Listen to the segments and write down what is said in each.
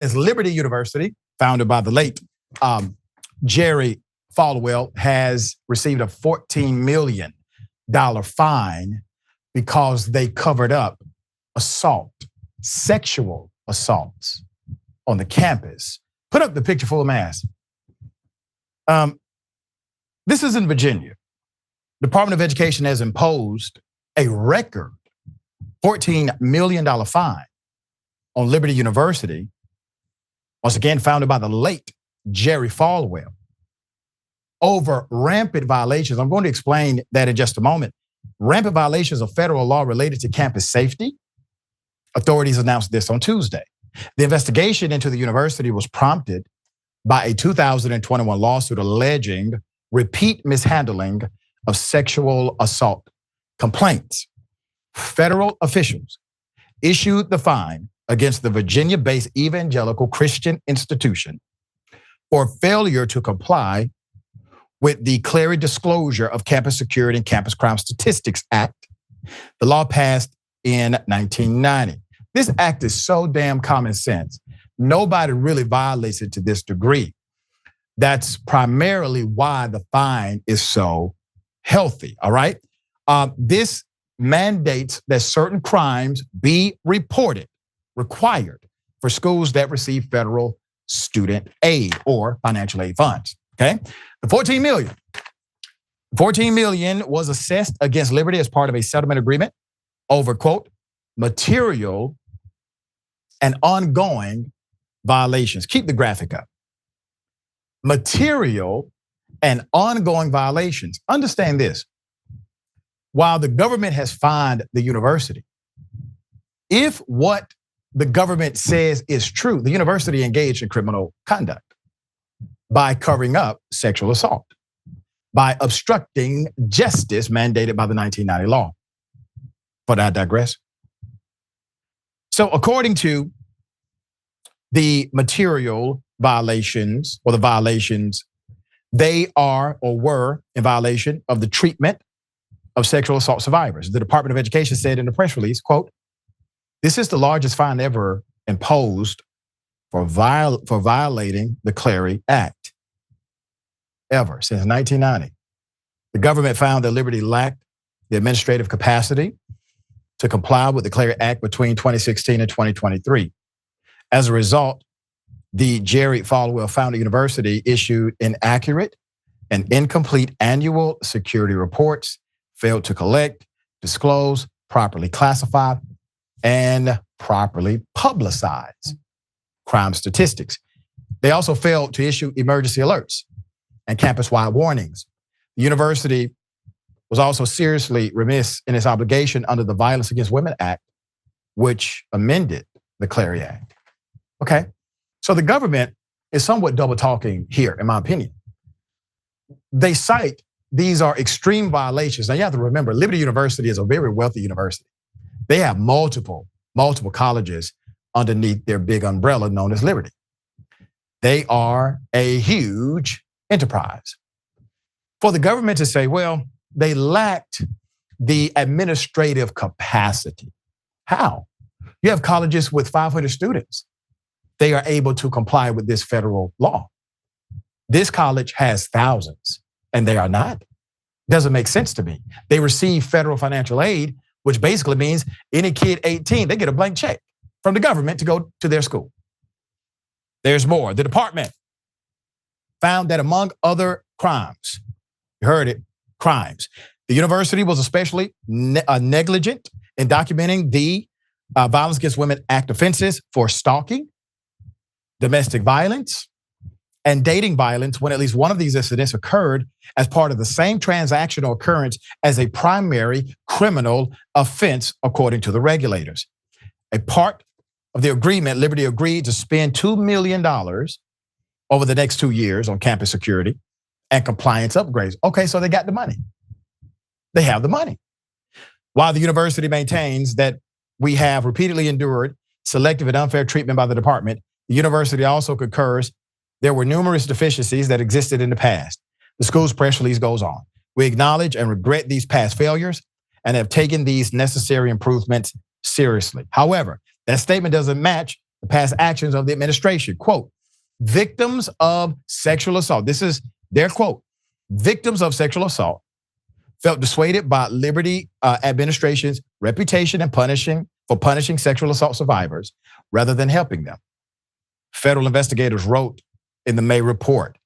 As Liberty University, founded by the late Jerry Falwell, has received a $14 million fine because they covered up sexual assaults on the campus. Put up the picture full of mass. This is in Virginia. Department of Education has imposed a record $14 million fine on Liberty University, once again founded by the late Jerry Falwell, over rampant violations. I'm going to explain that in just a moment. Rampant violations of federal law related to campus safety. Authorities announced this on Tuesday. The investigation into the university was prompted by a 2021 lawsuit alleging repeat mishandling of sexual assault complaints. Federal officials issued the fine against the Virginia-based evangelical Christian institution for failure to comply with the Clery Disclosure of Campus Security and Campus Crime Statistics Act. The law passed in 1990. This act is so damn common sense. Nobody really violates it to this degree. That's primarily why the fine is so healthy, all right? This mandates that certain crimes be reported, required for schools that receive federal student aid or financial aid funds, okay? The $14 million was assessed against Liberty as part of a settlement agreement over, quote, material and ongoing violations. Keep the graphic up. Material and ongoing violations. Understand this. While the government has fined the university, if what the government says is true, the university engaged in criminal conduct by covering up sexual assault, by obstructing justice mandated by the 1990 law. But I digress. So according to the material violations or the violations, they are or were in violation of the treatment of sexual assault survivors. The Department of Education said in the press release, quote, "This is the largest fine ever imposed for violating the Clery Act ever since 1990. The government found that Liberty lacked the administrative capacity to comply with the Clery Act between 2016 and 2023. As a result, the Jerry Falwell founded university issued inaccurate and incomplete annual security reports, failed to collect, disclose, properly classify, and properly publicize crime statistics. They also failed to issue emergency alerts and campus-wide warnings. The university was also seriously remiss in its obligation under the Violence Against Women Act, which amended the Clery Act." Okay, so the government is somewhat double talking here, in my opinion. They cite these are extreme violations. Now you have to remember, Liberty University is a very wealthy university. They have multiple colleges underneath their big umbrella known as Liberty. They are a huge enterprise. For the government to say, well, they lacked the administrative capacity. How? You have colleges with 500 students. They are able to comply with this federal law. This college has thousands, and they are not. Doesn't make sense to me. They receive federal financial aid, which basically means any kid 18, they get a blank check from the government to go to their school. There's more. The department found that among other crimes, you heard it, crimes, the university was especially negligent in documenting the Violence Against Women Act offenses for stalking, domestic violence, and dating violence when at least one of these incidents occurred as part of the same transactional occurrence as a primary criminal offense, according to the regulators. A part of the agreement, Liberty agreed to spend $2 million over the next 2 years on campus security and compliance upgrades. Okay, so they got the money. They have the money. While the university maintains that we have repeatedly endured selective and unfair treatment by the department, the university also concurs there were numerous deficiencies that existed in the past. The school's press release goes on. We acknowledge and regret these past failures and have taken these necessary improvements seriously. However, that statement doesn't match the past actions of the administration. Quote, victims of sexual assault. This is their quote. Victims of sexual assault felt dissuaded by Liberty administration's reputation and punishing sexual assault survivors rather than helping them. Federal investigators wrote in the May report,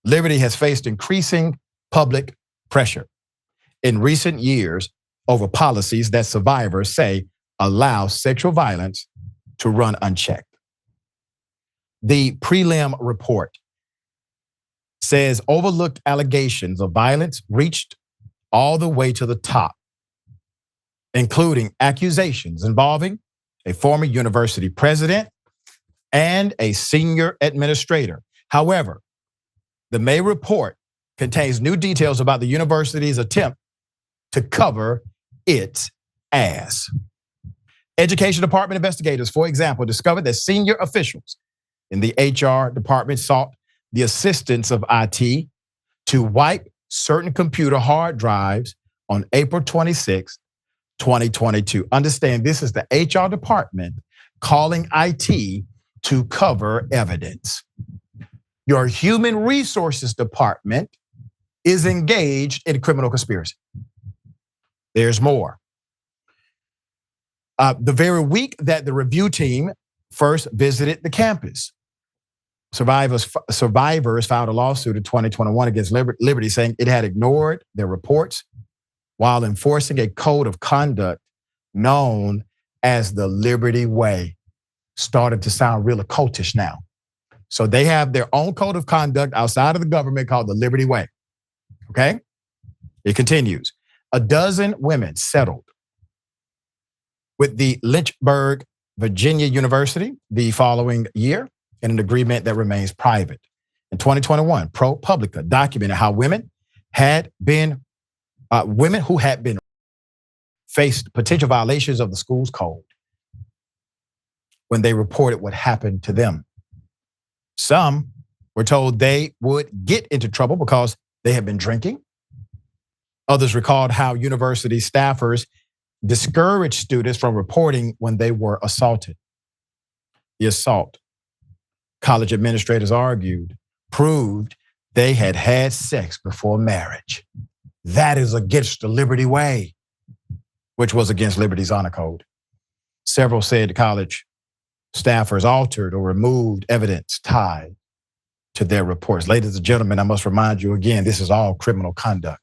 Liberty has faced increasing public pressure in recent years over policies that survivors say allow sexual violence to run unchecked. The prelim report says overlooked allegations of violence reached all the way to the top, including accusations involving a former university president and a senior administrator. However, the May report contains new details about the university's attempt to cover its ass. Education department investigators, for example, discovered that senior officials in the HR department sought the assistance of IT to wipe certain computer hard drives on April 26, 2022. Understand, this is the HR department calling IT to cover evidence. Your human resources department is engaged in a criminal conspiracy. There's more. The very week that the review team first visited the campus, survivors filed a lawsuit in 2021 against Liberty saying it had ignored their reports while enforcing a code of conduct known as the Liberty Way. Started to sound real occultish now. So they have their own code of conduct outside of the government called the Liberty Way. Okay? It continues. A dozen women settled with the Lynchburg, Virginia University the following year in an agreement that remains private. In 2021, ProPublica documented how women who had been faced potential violations of the school's code when they reported what happened to them. Some were told they would get into trouble because they had been drinking. Others recalled how university staffers discouraged students from reporting when they were assaulted. The assault, college administrators argued, proved they had had sex before marriage. That is against the Liberty Way, which was against Liberty's honor code. Several said college staffers altered or removed evidence tied to their reports. Ladies and gentlemen, I must remind you again, this is all criminal conduct.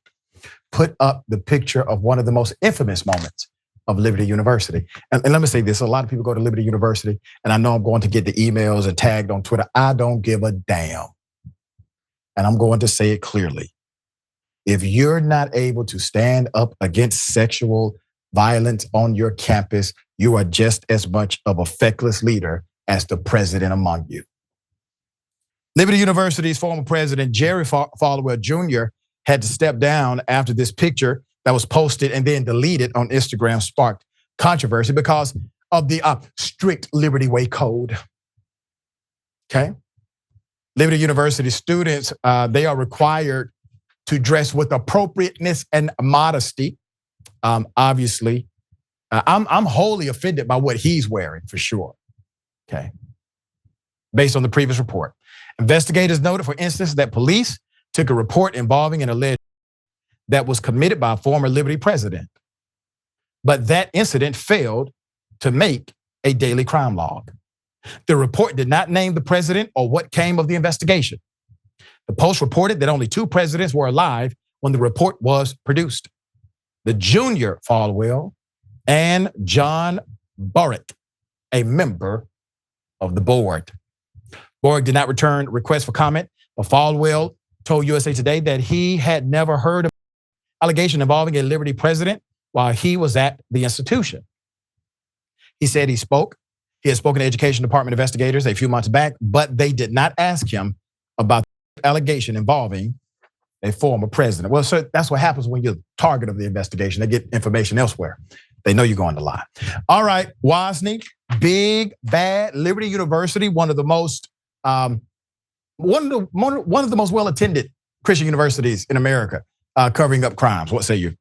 Put up the picture of one of the most infamous moments of Liberty University. And let me say this, a lot of people go to Liberty University, and I know I'm going to get the emails and tagged on Twitter. I don't give a damn. And I'm going to say it clearly. If you're not able to stand up against sexual violence on your campus, you are just as much of a feckless leader as the president among you. Liberty University's former president, Jerry Falwell Jr., had to step down after this picture that was posted and then deleted on Instagram sparked controversy because of the strict Liberty Way code. Okay? Liberty University students, they are required to dress with appropriateness and modesty. Obviously, I'm wholly offended by what he's wearing for sure. Okay? Based on the previous report. Investigators noted, for instance, that police took a report involving an alleged that was committed by a former Liberty president. But that incident failed to make a daily crime log. The report did not name the president or what came of the investigation. The Post reported that only 2 presidents were alive when the report was produced. The junior Falwell and John Burrick, a member of the board. Burrick did not return requests for comment, but Falwell told USA Today that he had never heard of allegation involving a Liberty president while he was at the institution. He said he had spoken to Education Department investigators a few months back, but they did not ask him about the allegation involving a former president. Well, sir, that's what happens when you're the target of the investigation. They get information elsewhere. They know you're going to lie. All right, Wosny, big, bad, Liberty University, one of the most well-attended Christian universities in America, covering up crimes. What say you?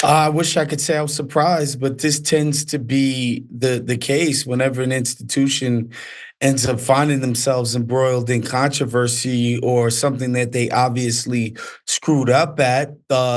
I wish I could say I was surprised, but this tends to be the case whenever an institution ends up finding themselves embroiled in controversy or something that they obviously screwed up at.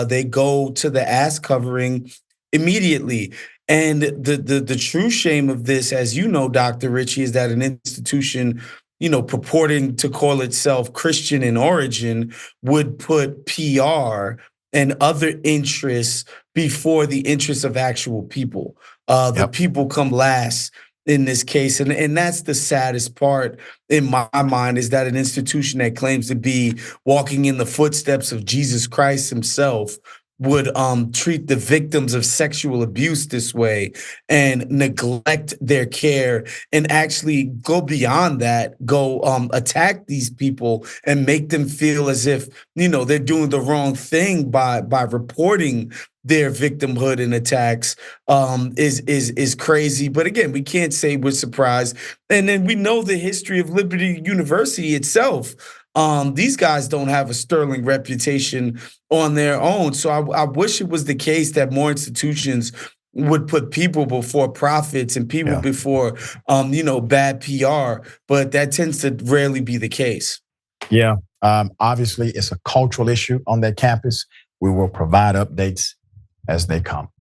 They go to the ass covering immediately. And the true shame of this, as you know, Dr. Richey, is that an institution, purporting to call itself Christian in origin, would put PR and other interests before the interests of actual people. The Yep. people come last in this case. And that's the saddest part in my mind, is that an institution that claims to be walking in the footsteps of Jesus Christ himself would treat the victims of sexual abuse this way and neglect their care and actually go beyond that, go attack these people and make them feel as if they're doing the wrong thing by reporting their victimhood and attacks is crazy. But again, we can't say we're surprised. And then we know the history of Liberty University itself. These guys don't have a sterling reputation on their own. So I wish it was the case that more institutions would put people before profits and people Yeah. before bad PR, but that tends to rarely be the case. Yeah. Obviously, it's a cultural issue on that campus. We will provide updates as they come.